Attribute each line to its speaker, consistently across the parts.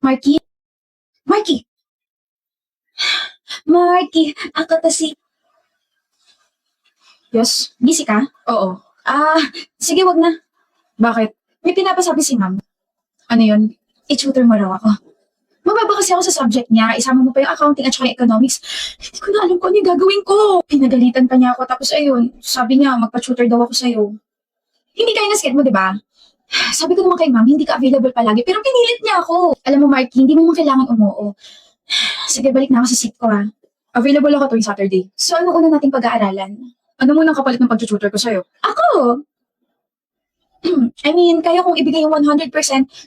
Speaker 1: Marky? Marky! Marky, ako to si...
Speaker 2: Yes?
Speaker 1: Busy ka?
Speaker 2: Oo.
Speaker 1: Sige, wag na.
Speaker 2: Bakit?
Speaker 1: May pinapasabi si ma'am.
Speaker 2: Ano yun?
Speaker 1: I-tutor mo raw ako. Mababa kasi ako sa subject niya. Isama mo pa yung accounting at saka economics. Hindi ko na alam kung ano yung gagawin ko. Pinagalitan pa niya ako. Tapos ayun, sabi niya, magpa-tutor daw ako sa'yo. Hindi kaya na-scared mo, di ba? Sabi ko naman kay ma'am, hindi ka available palagi. Pero pinilit niya ako. Alam mo, Marky, hindi mo man kailangan umuo. Sige, balik na ako sa seat ko, ha.
Speaker 2: Available ako tuwing Saturday.
Speaker 1: So, ano una nating pag-aaralan?
Speaker 2: Ano mo nang kapalit ng pag-tutor ko sa'yo?
Speaker 1: Ako! I mean, kaya kong ibigay yung 100%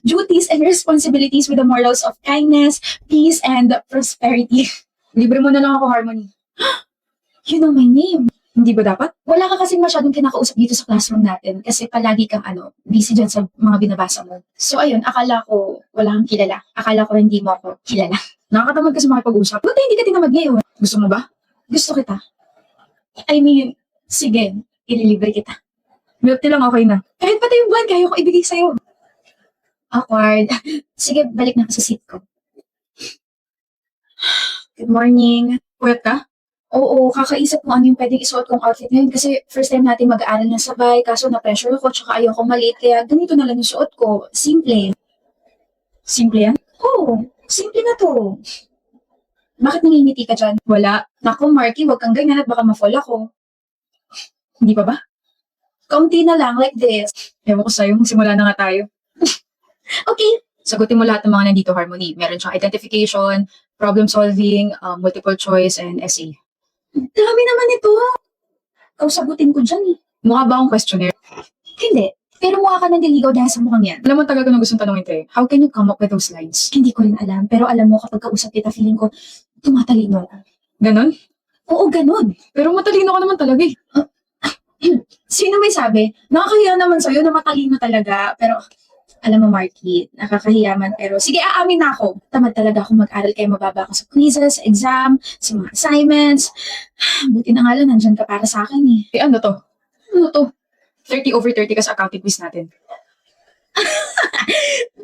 Speaker 1: duties and responsibilities with the morals of kindness, peace, and prosperity.
Speaker 2: Libre mo na lang ako, Harmony.
Speaker 1: You know my name.
Speaker 2: Hindi ba dapat?
Speaker 1: Wala ka kasing masyadong kinakausap dito sa classroom natin kasi palagi kang busy dyan sa mga binabasa mo. So ayun, akala ko wala kang kilala. Akala ko hindi mo ako kilala.
Speaker 2: Nakakatamad ka sa makipag-usap.
Speaker 1: Buti hindi ka tinamad ngayon.
Speaker 2: Gusto mo ba?
Speaker 1: Gusto kita. I mean, sige, ililibre kita.
Speaker 2: Milk tea lang okay na.
Speaker 1: Kahit pati yung buwan, kaya ko ibigay sa'yo. Awkward. Sige, balik na ako sa seat ko. Good morning.
Speaker 2: Puyat ka?
Speaker 1: Oo, kakaisip kung ano yung pwedeng isuot kong outfit ngayon kasi first time natin mag-aaral na sabay, kaso na-pressure ako, tsaka ayaw kong maliit, kaya ganito na lang yung suot ko. Simple.
Speaker 2: Simple yan?
Speaker 1: Oo, simple na to. Bakit nangingiti ka dyan?
Speaker 2: Wala.
Speaker 1: Naku, Marky, huwag kang ganyan at baka ma-fall ako.
Speaker 2: Hindi pa ba?
Speaker 1: Kaunti na lang, like this.
Speaker 2: Ewan ko sa'yo, simula na nga tayo.
Speaker 1: Okay.
Speaker 2: Sagutin mo lahat ng mga nandito, Harmony. Meron siyang identification, problem solving, multiple choice, and essay.
Speaker 1: Dami naman ito. Sagutin ko dyan eh.
Speaker 2: Mukha ba akong questionnaire?
Speaker 1: Hindi. Pero mukha ka nang diligaw dahil sa mukhang yan.
Speaker 2: Alam mo talaga kung gustong tanongin te. How can you come up with those lines?
Speaker 1: Hindi ko rin alam. Pero alam mo, kapag kausap kita, feeling ko, tumatalino ako.
Speaker 2: Ganon?
Speaker 1: Oo, ganun.
Speaker 2: Pero matalino ka naman talaga eh.
Speaker 1: Sino may sabi? Nakakahiya naman sa'yo na matalino talaga. Pero, alam mo, Marky, nakakahiya man. Pero, sige, aamin na ako. Tamad talaga ako mag-aral kaya mababa ako sa quizzes, sa exam, sa mga assignments. Buti na nga lang, nandyan ka para sa akin eh.
Speaker 2: Eh ano to? Ano to? 30/30 ka sa accounting quiz natin.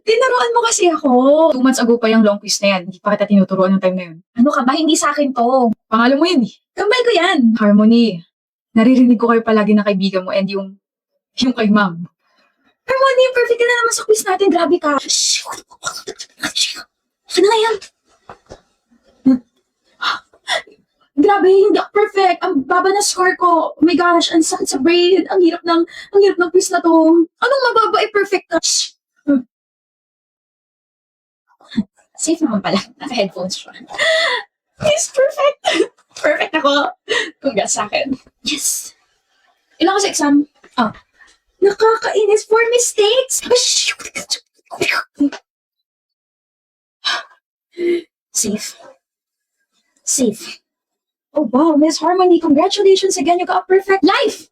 Speaker 1: Tinuruan mo kasi ako.
Speaker 2: 2 months ago pa yung long quiz na yan. Hindi pa kita tinuturuan ng time na yun.
Speaker 1: Ano ka ba? Hindi sa akin to.
Speaker 2: Pangalan mo yun eh.
Speaker 1: Kambal ko yan.
Speaker 2: Harmony. Naririnig ko kayo palagi na kaibigan mo and yung kay ma'am.
Speaker 1: Harmony, perfect ka na naman sa quiz natin. Grabe ka. Shhh! Ano na yan? Grabe, hindi ako perfect. Ang baba na score ko. Oh my gosh, ang sakit sa brain. Ang hirap ng quiz na to. Anong mababa perfect ka? Shhh! Safe naman pala. Naka-headphones siya. He's perfect. Perfect ako. Congrats sa akin. Yes. Ilan ko sa exam? Nakakainis. 4 mistakes. Safe. Safe. Oh wow, Miss Harmony, congratulations again. You got a perfect life.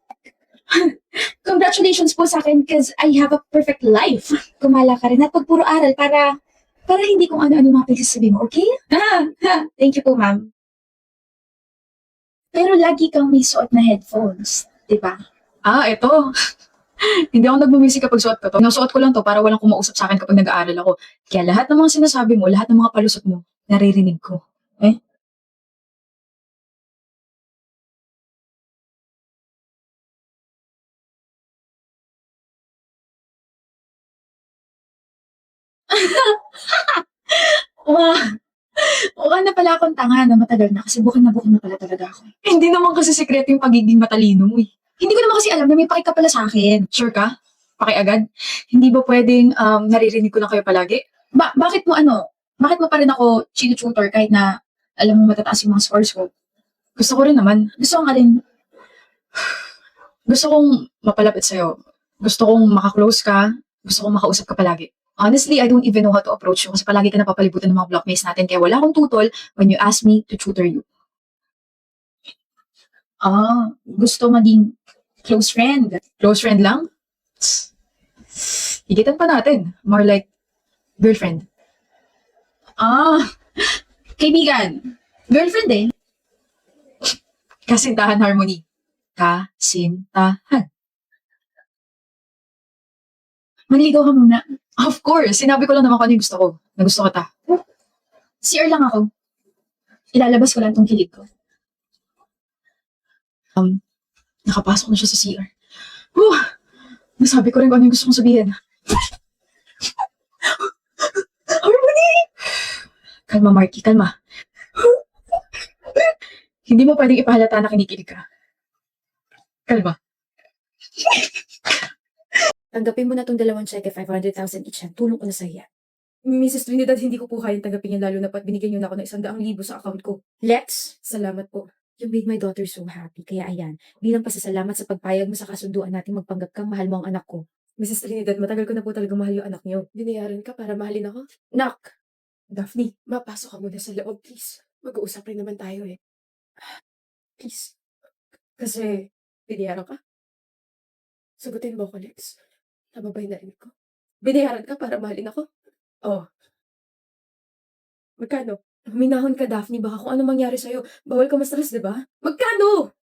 Speaker 1: Congratulations po sa akin because I have a perfect life. Kumala ka rin at pag puro aral para hindi kung ano-ano mga pagsasabi mo, okay? Thank you po, ma'am. Pero lagi kang may suot na headphones, di ba?
Speaker 2: Eto. Hindi ako nagmumusik kapag suot ko to. Sinusuot ko lang to para walang kumausap sa akin kapag nag-aaral ako. Kaya lahat ng mga sinasabi mo, lahat ng mga palusot mo, naririnig ko. Eh?
Speaker 1: Wow. Mukha na pala akong tanga na matagal na kasi bukan na pala talaga ako.
Speaker 2: Hindi naman kasi sekreto yung pagiging matalino mo eh.
Speaker 1: Hindi ko naman kasi alam na may paki ka pala sa akin.
Speaker 2: Sure ka? Pakiagad? Hindi ba pwedeng naririnig ko lang kayo palagi?
Speaker 1: Bakit mo pa rin ako tutor kahit na alam mo matataas yung mga scores ko?
Speaker 2: Gusto ko rin naman.
Speaker 1: Gusto ko nga rin.
Speaker 2: Gusto kong mapalapit sa'yo. Gusto kong makaklose ka. Gusto kong makausap ka palagi. Honestly, I don't even know how to approach you kasi palagi ka napapalibutan ng mga blockmates natin kaya wala akong tutol when you ask me to tutor you.
Speaker 1: Gusto maging close friend.
Speaker 2: Close friend lang? Higitan pa natin. More like girlfriend.
Speaker 1: Kaibigan. Girlfriend eh.
Speaker 2: Kasintahan, Harmony. Kasintahan.
Speaker 1: Manligaw ka muna.
Speaker 2: Of course, sinabi ko lang naman kung ano yung gusto ko. Na gusto kita.
Speaker 1: CR lang ako. Ilalabas ko lang tong kilig ko.
Speaker 2: Nakapasok na siya sa CR. Whew! Nasabi ko rin kung ano yung gusto kong sabihin. Harmony! Kalma, Marky, kalma. Hindi mo pwedeng ipahalata na kinikilig ka. Kalma.
Speaker 3: Tanggapin mo na tong dalawang cheque, 500,000 each yan. Tulong ko na sa iya.
Speaker 4: Mrs. Trinidad, hindi ko po kayang tanggapin yan lalo na pat binigyan niyo na ako ng 100,000 sa account ko.
Speaker 3: Let's!
Speaker 4: Salamat po.
Speaker 3: You made my daughter so happy. Kaya ayan, bilang pasasalamat sa pagpayag mo sa kasunduan natin magpanggap kang mahal mo ang anak ko.
Speaker 4: Mrs. Trinidad, matagal ko na po talaga mahal yung anak niyo. Binayaran ka para mahalin ako.
Speaker 3: Nak!
Speaker 4: Daphne, mapasok ka muna sa loob, please. Mag-uusap rin naman tayo eh. Please. Kasi, binayaran ka? Sagutin mo ako, Lex. Tama ba yung narinig ko? Binayaran ka para mahalin ako? Oh. Magkano? Huminahon ka, Daphne. Baka kung ano mangyari sa'yo. Bawal ka ma-stress, di ba? Magkano?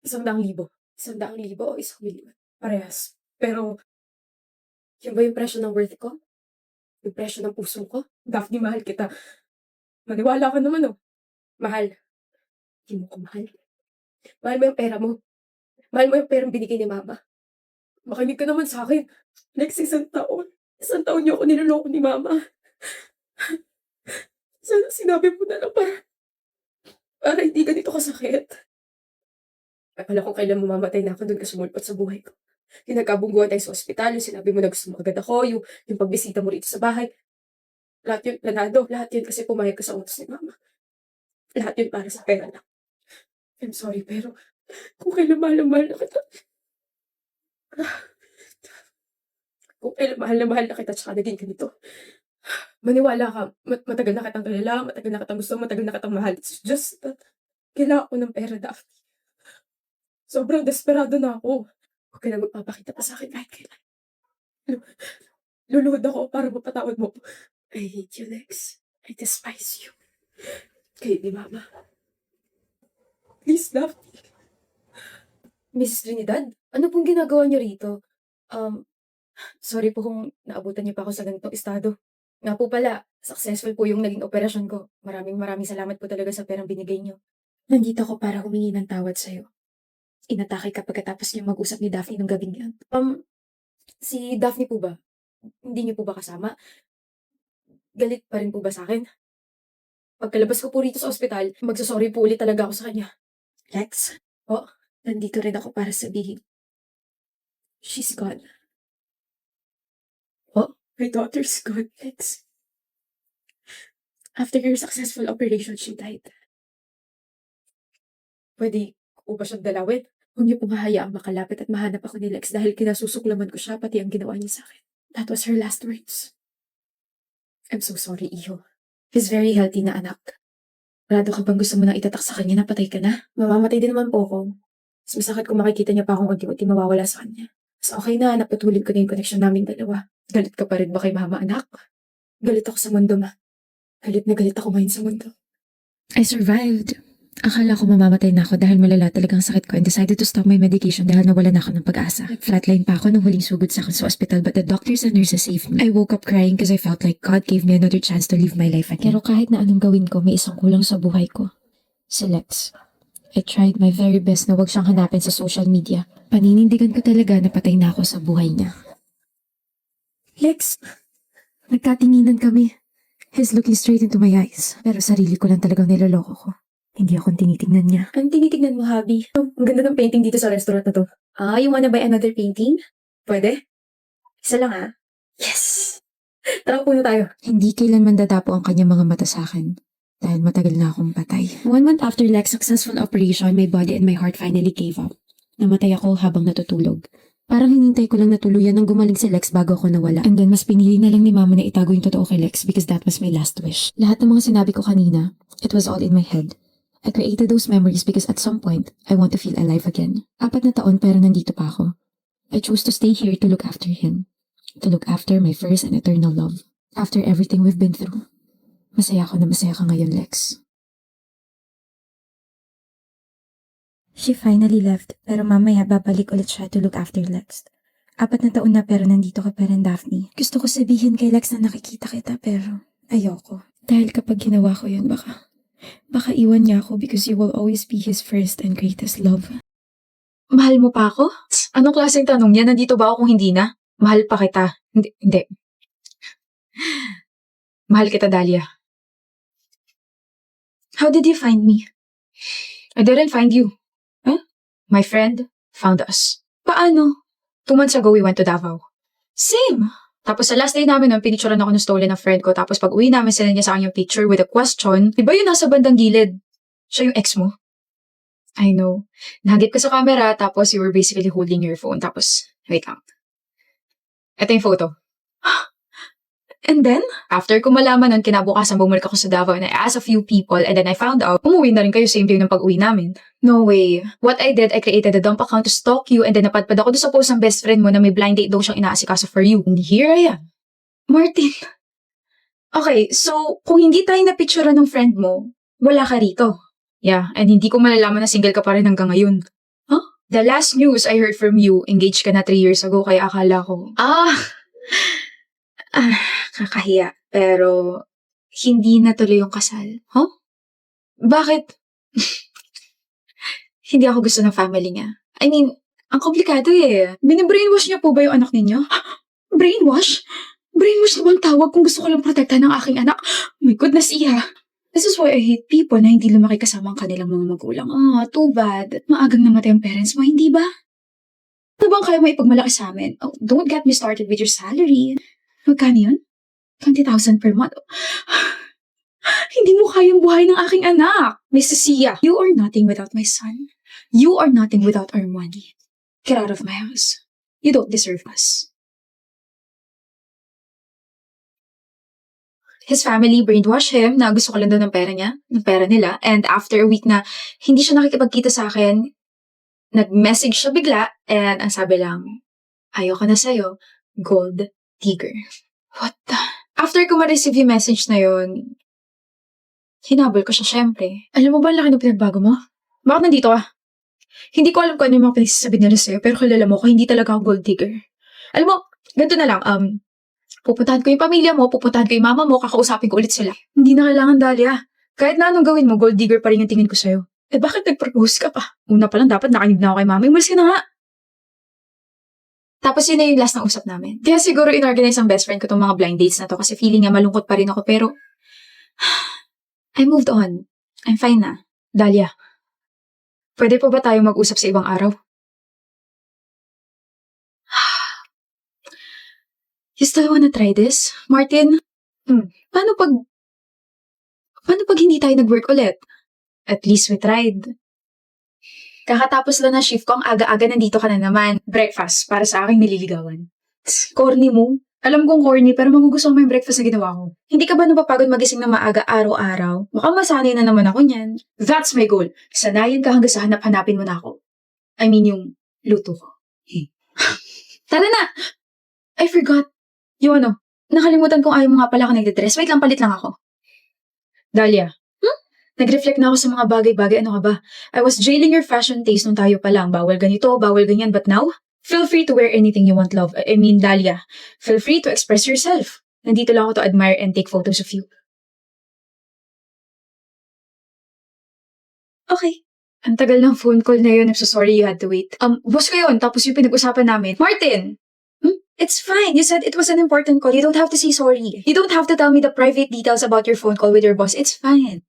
Speaker 4: 100,000. 100,000 o 1,000,000? Parehas. Pero, yun ba yung presyo ng worth ko? Yung presyo ng puso ko? Daphne, mahal kita. Maniwala ka naman, oh. Mahal. Hindi mo ko mahal. Mahal mo yung pera mo. Mahal mo yung perang binigay ni Mama. Makinig ka naman sa akin. Next 1 taon. 1 taon niyo ako niloloko ni Mama. Sana sinabi mo na lang para hindi ganito kasakit. Akala ko kailan mo mamatay na ako doon ka sumulpot sa buhay ko. Yung nagkabungguan tayo sa ospital, yung sinabi mo na gusto mo agad ako, yung pagbisita mo rito sa bahay. Lahat yun, planado. Lahat yun kasi pumayag ka sa utos ni Mama. Lahat yun para sa pera lang. I'm sorry, pero kung kailan mahal na mahal na kita. Kung kailan mahal na kita, tsaka naging ganito. Maniwala ka, matagal na kitang kilala, matagal na kitang gusto, matagal na kitang mahal. It's just that, kailangan ko ng pera, Daphne. Sobrang desperado na ako. Huwag ka na magpapakita pa sa akin kahit kailan. Luluhod ako para mapatawad mo. I hate you, Lex. I despise you. Kayo ni Mama. Please, Daphne. Mrs. Trinidad, ano pong ginagawa niyo rito? Sorry po kung naabutan niyo pa ako sa ganitong estado. Nga po pala, successful po yung naging operasyon ko. Maraming salamat po talaga sa perang binigay niyo.
Speaker 3: Nandito ako para humingi ng tawad sa'yo. Inatake ka pagkatapos niyo mag-usap ni Daphne nung gabing yan.
Speaker 4: Si Daphne po ba? Hindi niyo po ba kasama? Galit pa rin po ba sa akin? Pagkalabas ko po rito sa ospital, magsasorry po ulit talaga ako sa kanya.
Speaker 3: Lex?
Speaker 4: Oh?
Speaker 3: Nandito rin ako para sabihin. She's gone.
Speaker 4: My daughter's gone, Lex.
Speaker 3: After your successful operation, she died.
Speaker 4: Pwede ko ba siyang dalawin?
Speaker 3: Huwag niyo pong hahayaang makalapit at mahanap ako ni Lex dahil kinasusuklaman ko siya pati ang ginawa niya sa akin. That was her last words.
Speaker 4: I'm so sorry, Iho.
Speaker 3: He's very healthy na anak. Rado ka bang gusto mo nang itatak sa kanya na patay ka na?
Speaker 4: Mamamatay din naman po ako. Mas masakit kung makikita niya pa akong unti-unti mawawala sa kanya. Mas okay na, napatuloy ko na yung connection namin dalawa.
Speaker 3: Galit ka pa rin ba kay mama, anak?
Speaker 4: Galit ako sa mundo, Ma. Galit na galit ako ngayon sa mundo.
Speaker 3: I survived. Akala ko mamamatay na ako dahil malala talagang sakit ko and decided to stop my medication dahil nawala na ako ng pag-asa. Flatline pa ako nung huling sugod sa akin sa ospital but the doctors and nurses saved me. I woke up crying because I felt like God gave me another chance to live my life again. Pero kahit na anong gawin ko, may isang kulang sa buhay ko. Si Lex. I tried my very best na wag siyang hanapin sa social media. Paninindigan ko talaga na patay na ako sa buhay niya. Lex, nagkatinginan kami. He's looking straight into my eyes. Pero sarili ko lang talagang niloloko ko. Hindi ako tinitingnan niya.
Speaker 4: Ang tinitignan mo, Habi? Ang ganda ng painting dito sa restaurant na to. You wanna buy another painting? Pwede? Isa lang, ha? Yes! Tara, puno tayo.
Speaker 3: Hindi kailanman dadapo ang kanyang mga mata sa akin. Dahil matagal na akong patay. 1 month after Lex's successful operation, my body and my heart finally gave up. Namatay ako habang natutulog. Parang hinintay ko lang na tuluyan nang gumaling si Lex bago ako nawala. And then mas pinili na lang ni Mama na itago yung totoo kay Lex because that was my last wish. Lahat ng mga sinabi ko kanina, it was all in my head. I created those memories because at some point, I want to feel alive again. 4 na taon pero nandito pa ako. I chose to stay here to look after him. To look after my first and eternal love. After everything we've been through. Masaya ako na masaya ka ngayon, Lex.
Speaker 5: She finally left, pero mamaya babalik ulit siya to look after Lex.
Speaker 3: 4 na taon na pero nandito ka pa rin, Daphne. Gusto ko sabihin kay Lex na nakikita kita pero ayoko. Dahil kapag ginawa ko yun, baka iwan niya ako because you will always be his first and greatest love.
Speaker 2: Mahal mo pa ako? Anong klaseng tanong yan? Nandito ba ako kung hindi na? Mahal pa kita. Hindi. Mahal kita, Dahlia.
Speaker 1: How did you find me?
Speaker 2: I didn't find you. Huh? My friend found us.
Speaker 1: Paano?
Speaker 2: 2 months ago, we went to Davao.
Speaker 1: Same.
Speaker 2: Tapos sa last day namin, nung pinicturean ako ng stolen ng friend ko, tapos pag uwi namin, sinend niya sa akin yung picture with a question. Di ba yung nasa bandang gilid? Siya yung ex mo? I know. Nahagip ka sa camera, tapos you were basically holding your phone. Tapos, wait lang. Ito yung photo.
Speaker 1: And then?
Speaker 2: After ko malaman nun, kinabukasan bumalik ako sa Davao and I asked a few people and then I found out, umuwi na rin kayo same day ng pag-uwi namin. No way. What I did, I created a dump account to stalk you and then napadpad ako doon sa post ng best friend mo na may blind date daw siyang inaasikaso for you. And here I am.
Speaker 1: Martin. Okay, so kung hindi tayo napicturean ng friend mo, wala ka rito.
Speaker 2: Yeah, and hindi ko malalaman na single ka pa rin hanggang ngayon.
Speaker 1: Huh?
Speaker 2: The last news I heard from you, engaged ka na 3 years ago, kaya akala ko,
Speaker 1: Kakahiya. Pero, hindi natuloy yung kasal. Huh?
Speaker 2: bakit? Hindi ako gusto ng family niya. I mean, ang komplikado eh.
Speaker 1: Binibrainwash niya po ba yung anak ninyo? Brainwash? Brainwash na bang tawag kung gusto ko lang protektahan ng aking anak? Oh my goodness, Iha. This is why I hate people na hindi lumaki kasama ang kanilang mga magulang. Oh, too bad. Maagang namatay ang parents mo, hindi ba? Ano bang kaya mo ipagmalaki sa amin? Oh, don't get me started with your salary. Magkano yun? 20,000 per month. Hindi mo kayang buhay ng aking anak.
Speaker 2: Mrs. Sia,
Speaker 1: You are nothing without my son. You are nothing without our money. Get out of my house. You don't deserve us.
Speaker 2: his family brainwash him na gusto ko lang daw ng pera niya, ng pera nila. And after a week na hindi siya nakikipagkita sa akin, nag-message siya bigla and ang sabi lang, ayoko na sa'yo, gold digger.
Speaker 1: What the?
Speaker 2: After ko ma-receive yung message na yun, hinabol ko siya syempre.
Speaker 1: Alam mo ba ang laki ng pinagbago mo?
Speaker 2: Bakit nandito ka? Hindi ko alam kung ano yung mga pinagsasabi nila sa'yo, pero kilala mo ko, hindi talaga ako gold digger. Alam mo, ganito na lang, pupuntahan ko yung pamilya mo, pupuntahan ko yung mama mo, kakausapin ko ulit sila.
Speaker 1: Hindi na kailangan, Dahlia.
Speaker 2: Kahit na anong gawin mo, gold digger pa rin yung tingin ko sa'yo.
Speaker 1: Eh bakit nag-propose ka pa?
Speaker 2: Una pa lang, dapat nakanig na ako kay mama. Umalis ka na nga. Tapos yun na yung last na usap namin. Kaya siguro inorganize ang best friend ko tong mga blind dates na to kasi feeling niya malungkot pa rin ako pero I moved on. I'm fine na. Dahlia, pwede pa ba tayo mag-usap sa ibang araw?
Speaker 1: You still wanna try this, Martin? Paano pag hindi tayo nag-work ulit?
Speaker 2: At least we tried. Kakatapos lang na shift ko, ang aga-aga nandito ka na naman. Breakfast para sa aking nililigawan.
Speaker 1: Corny mo?
Speaker 2: Alam kong corny pero magugustuhan mo yung breakfast na ginawa ko. Hindi ka ba napapagod magising na maaga araw-araw? Mukhang masanay na naman ako niyan. That's my goal. Sanayan ka hanggang sa hanap-hanapin mo na ako. I mean yung luto ko.
Speaker 1: Tara na!
Speaker 2: I forgot. Yung ano, nakalimutan kong ayaw mo nga pala ako nagdidress. Wait lang, palit lang ako. Dahlia. Nag-reflect na ako sa mga bagay-bagay. Ano ka ba? I was jailing your fashion taste nung tayo pa lang. Bawal ganito, bawal ganyan. But now, feel free to wear anything you want, love. I mean, Dahlia. Feel free to express yourself. Nandito lang ako to admire and take photos of you.
Speaker 1: Okay.
Speaker 2: Ang tagal ng phone call na yun. I'm so sorry you had to wait. Boss ko yun. Tapos yung pinag-usapan namin. Martin!
Speaker 1: It's fine. You said it was an important call. You don't have to say sorry.
Speaker 2: You don't have to tell me the private details about your phone call with your boss. It's fine.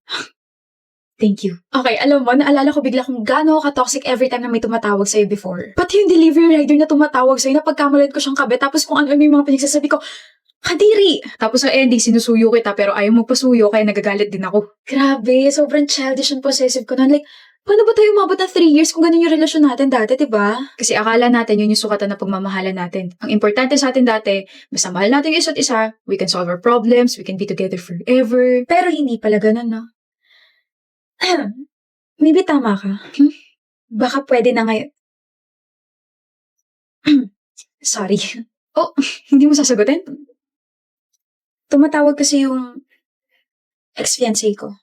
Speaker 2: Thank you. Okay, alam mo, naalala ko bigla kung gaano ka-toxic every time na may tumatawag sa'yo before. Pati yung delivery rider na tumatawag sa'yo, napagkamalan ko siyang kabe, tapos kung ano yung mga pinagsasabi ko, kadiri! Tapos sa ending, sinusuyo kita, pero ayaw mo pasuyo, kaya nagagalit din ako.
Speaker 1: Grabe, sobrang childish and possessive ko nun. Like, paano ba tayo umabot ng 3 years kung ganun yung relasyon natin dati, diba?
Speaker 2: Kasi akala natin yun yung sukatan na pagmamahalan natin. Ang importante sa atin dati, basta mahal natin yung isa't isa, we can solve our problems, we can be together forever.
Speaker 1: Pero hindi pala ganun, no? Maybe tama ka. Baka pwede na ngayon.
Speaker 2: Sorry. Oh, hindi mo sasagutin?
Speaker 1: Tumatawag kasi yung ex-fiancé ko.